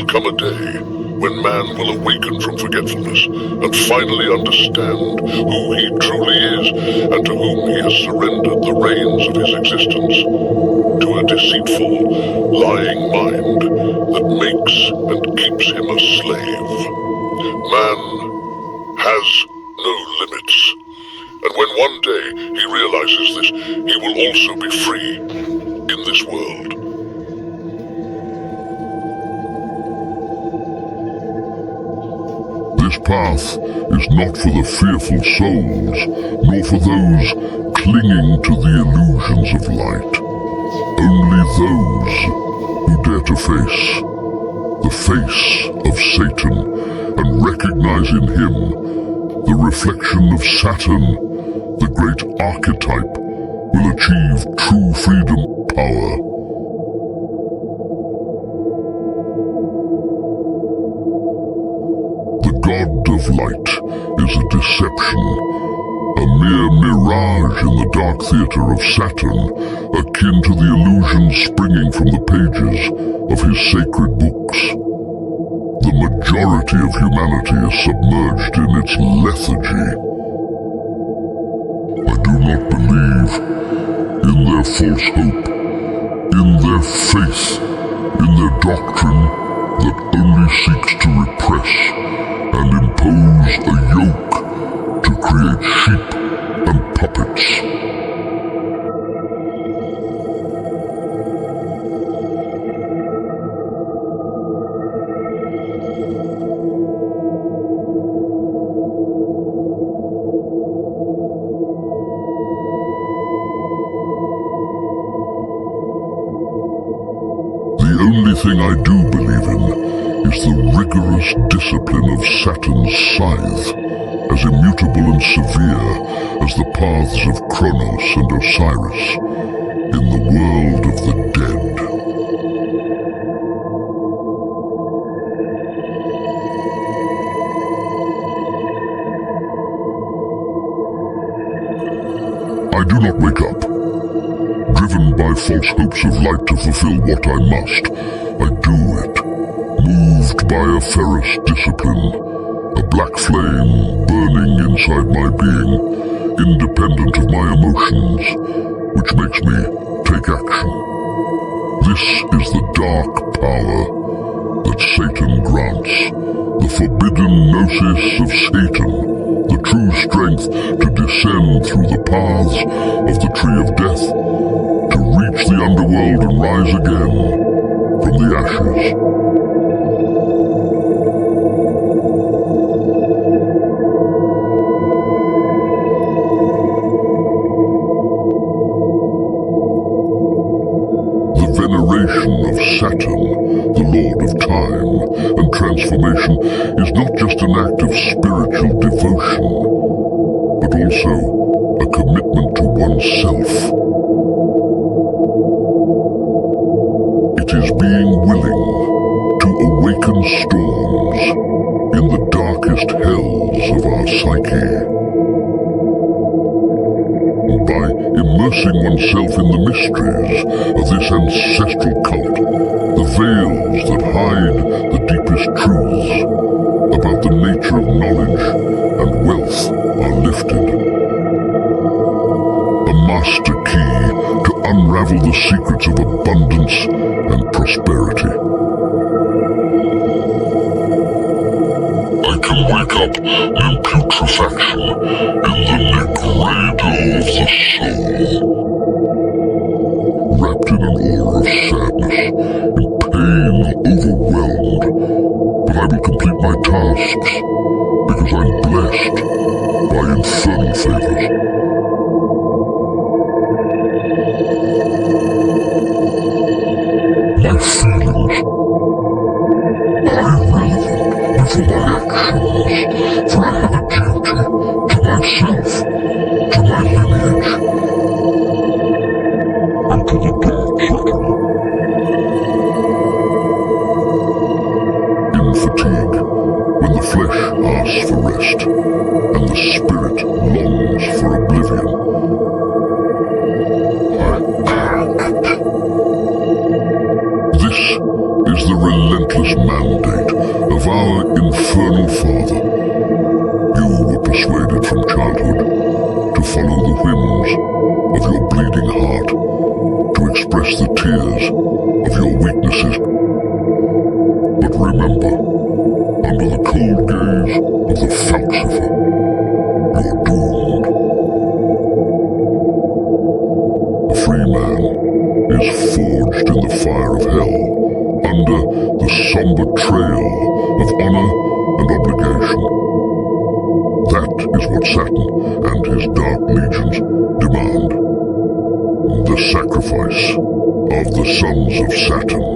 come a day when man will awaken from forgetfulness and finally understand who he truly is and to whom he has surrendered the reins of his existence, to a deceitful, lying mind that makes and keeps him a slave. Man has no limits, and when one day he realizes this, he will also be free in this world. This path is not for the fearful souls, nor for those clinging to the illusions of light. Only those who dare to face the face of Satan and recognize in him the reflection of Saturn, the great archetype, will achieve true freedom power. The God of light is a deception, a mere mirage in the dark theater of Saturn, akin to the illusions springing from the pages of his sacred books. The majority of humanity is submerged in its lethargy. I do not believe in their false hope, in their faith, in their doctrine that only seeks to repress and impose a yoke to create sheep and puppets. The only thing I do believe in is the rigorous discipline of Saturn's scythe, as immutable and severe as the paths of Kronos and Osiris in the world of the dead. I do not wake up, driven by false hopes of light to fulfill what I must. I do it, moved by a ferrous discipline, a black flame burning inside my being, independent of my emotions, which makes me take action. This is the dark power that Satan grants, the forbidden Gnosis of Satan, the true strength to descend through the paths of the tree of death, to reach the underworld and rise again from the ashes. The veneration of Saturn, the Lord of Time and Transformation, is not just an act of spiritual devotion, but also a commitment to oneself. It is being willing to awaken storms in the darkest hells of our psyche. By immersing oneself in the mysteries of this ancestral cult, the veils that hide the deepest truths about the nature of knowledge and wealth are lifted. A master key to unravel the secrets of abundance and prosperity. I can wake up in putrefaction, in the nigredo of the soul, wrapped in an aura of sadness, in pain, overwhelmed, but I will complete my tasks, because I'm blessed by infernal favors. My feelings are irrelevant before my actions, for I have a duty to myself, to my lineage, and to the dark Saturn. In fatigue, when the flesh asks for rest, and the spirit longs for oblivion, I act. This is the relentless mandate of our infernal Father. You were persuaded from childhood to follow the whims of your bleeding heart, to express the tears of your weaknesses. But remember, under the cold gaze of the Lucifer, you're doomed. A free man is forged in the fire of hell, under the somber trail of honor and obligation. That is what Saturn and his dark legions demand. The sacrifice of the sons of Saturn.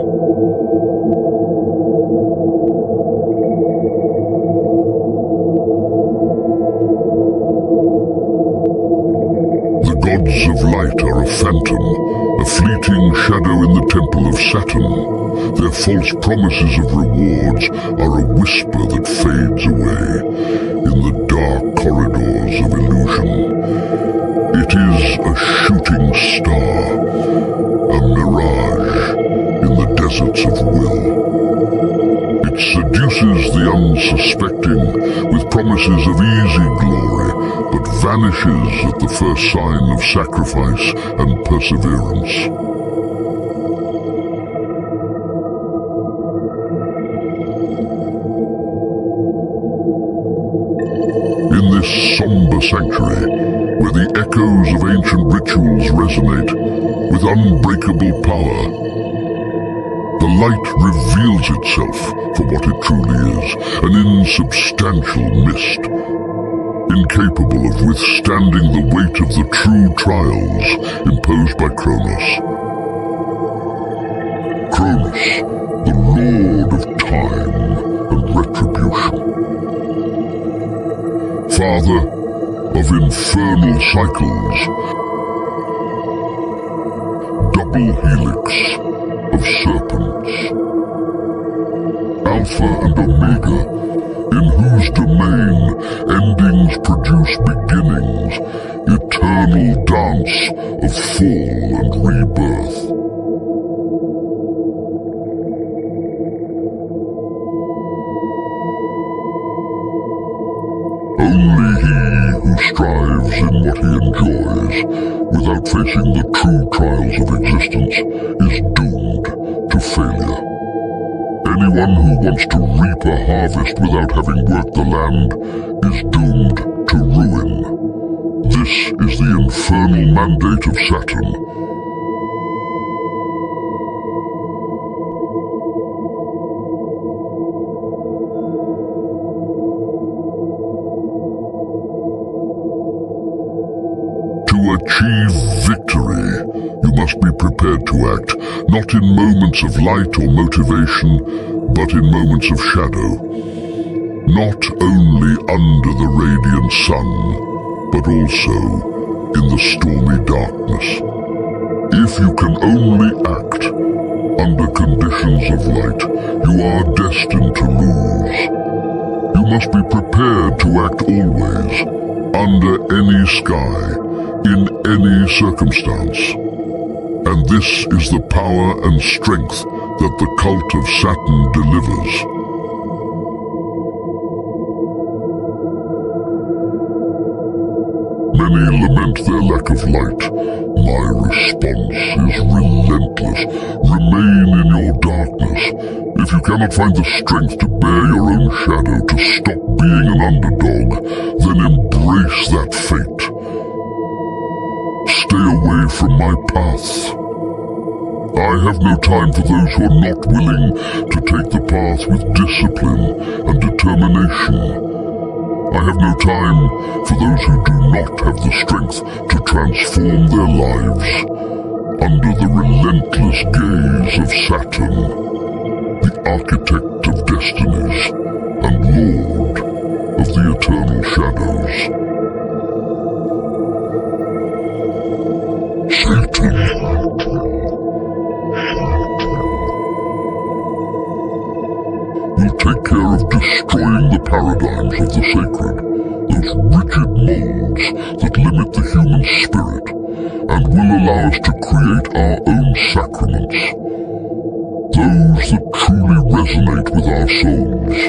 The gods of light are a phantom, a fleeting shadow in the temple of Saturn. Their false promises of rewards are a whisper that fades away in the dark corridors of illusion. It is a shooting star, a mirage in the deserts of will. It seduces the unsuspecting with promises of easy glory, but vanishes at the first sign of sacrifice and perseverance. In this somber sanctuary, where the echoes of ancient rituals resonate with unbreakable power, the light reveals itself for what it truly is, an insubstantial mist, incapable of withstanding the weight of the true trials imposed by Kronos. Kronos, the Lord of Time and Retribution. Father of infernal cycles, double helix of serpents, Alpha and Omega, in whose domain endings produce beginnings, eternal dance of fall and rebirth. Only he who strives in what he enjoys, without facing the true trials of existence, is doomed to failure. Anyone who wants to reap a harvest without having worked the land is doomed to ruin. This is the infernal mandate of Saturn. To achieve victory, you must be prepared to act, not in moments of light or motivation, but in moments of shadow. Not only under the radiant sun, but also in the stormy darkness. If you can only act under conditions of light, you are destined to lose. You must be prepared to act always, under any sky, in any circumstance. And this is the power and strength that the cult of Saturn delivers. Many lament their lack of light. My response is relentless. Remain in your darkness. If you cannot find the strength to bear your own shadow, to stop being an underdog, then embrace that fate. Stay away from my path. I have no time for those who are not willing to take the path with discipline and determination. I have no time for those who do not have the strength to transform their lives under the relentless gaze of Saturn, the architect of destinies and lord of the eternal shadows. Satan. Will take care of destroying the paradigms of the sacred, those rigid molds that limit the human spirit, and will allow us to create our own sacraments. those that truly resonate with our souls.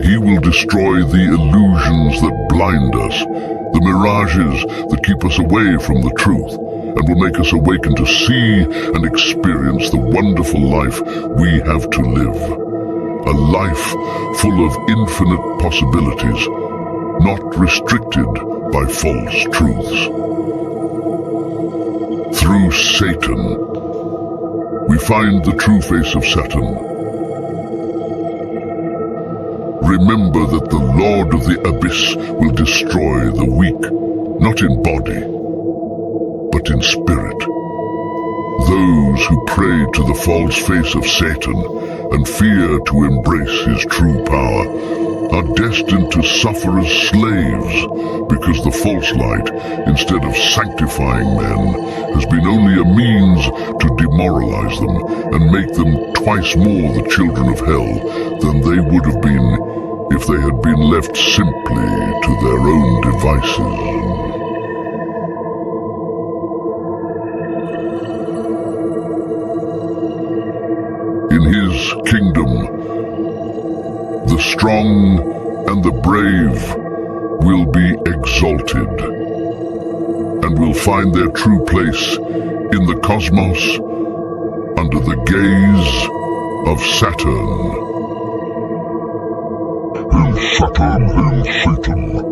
He will destroy the illusions that blind us, the mirages that keep us away from the truth, and will make us awaken to see and experience the wonderful life we have to live. A life full of infinite possibilities, not restricted by false truths. Through Satan, we find the true face of Saturn. Remember that the Lord of the Abyss will destroy the weak, not in body, but in spirit. Those who pray to the false face of Satan and fear to embrace his true power are destined to suffer as slaves, because the false light, instead of sanctifying men, has been only a means to demoralize them and make them twice more the children of hell than they would have been if they had been left simply to their own devices. In his kingdom, the strong and the brave will be exalted and will find their true place in the cosmos under the gaze of Saturn. Hail Saturn, hail Satan!